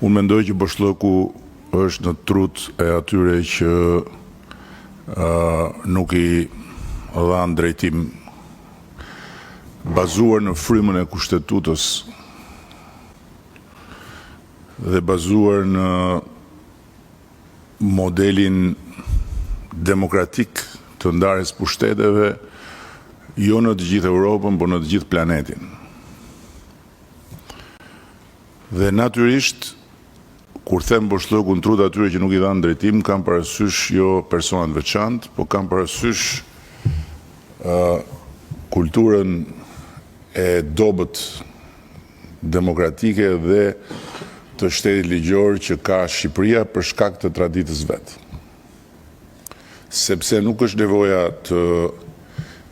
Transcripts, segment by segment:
Unë mendoj që Boshllëku është në trut e atyre që nuk i dhanë drejtim bazuar në frymën e kushtetutës dhe bazuar në modelin demokratik të ndarjes pushteteve, jo në të gjithë Europën, por në të gjithë planetin. Dhe natyrisht, kur them Boshllëku në trut atyre që nuk i dhanë drejtim, kam parasysh jo personat veçantë, po kam parasysh kulturën e dobët demokratike dhe të shtetit ligjor që ka Shqipëria për shkak të traditës vet. Sepse nuk është nevoja të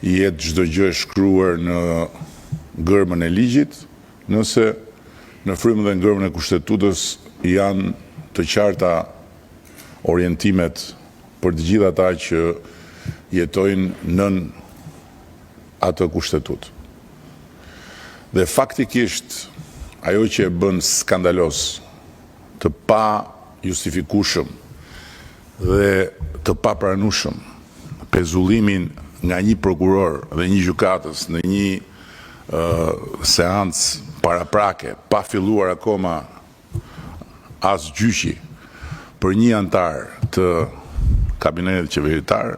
jetë çdo gjë e shkruar në gërmën e ligjit, nëse në frymën dhe në gërmën e kushtetutës janë të qarta orientimet për të gjithë ata që jetojnë nën atë kushtetutë. Dhe faktikisht ajo që e bën skandalos, të pa justifikueshëm dhe të pa pranueshëm pezullimin nga një prokuror dhe një gjykatës në një seancë paraprake, pa filluar akoma as gjyqi për një antar të kabinetit qeveritar,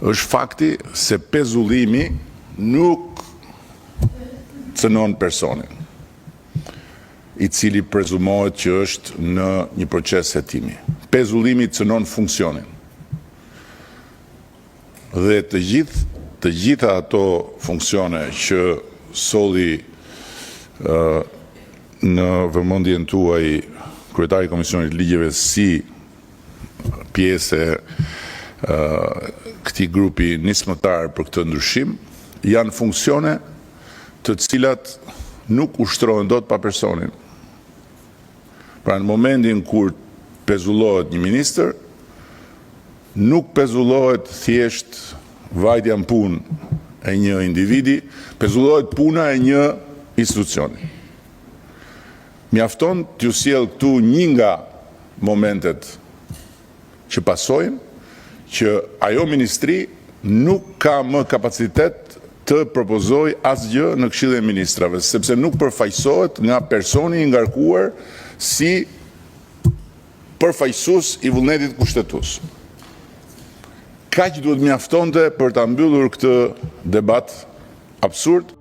është fakti se pezullimi nuk cënon personin, i cili prezumohet që është në një proces hetimi. Pezullimi cënon funksionin. Dhe të gjitha ato funksione që solli në vëmendjen tuaj kryetari i Komisionit Ligjeve si pjesë e këtij grupi nismëtar për këtë ndryshim, janë funksione të cilat nuk ushtrohen dot pa personin. Pra në momentin kur pezullohet një ministër, nuk pezullohet thjesht vajtja në punë e një individi, pezullohet puna e një institucioni. Mjafton t'ju sjell këtu një nga momentet që pasojnë, që ajo ministri nuk ka më kapacitet të propozoj asgjë në Këshillin e Ministrave, sepse nuk përfaqësohet nga personi i ngarkuar si përfaqësues i vullnetit kushtetues. Kaq duhet mjaftonte për ta mbyllur këtë debat absurd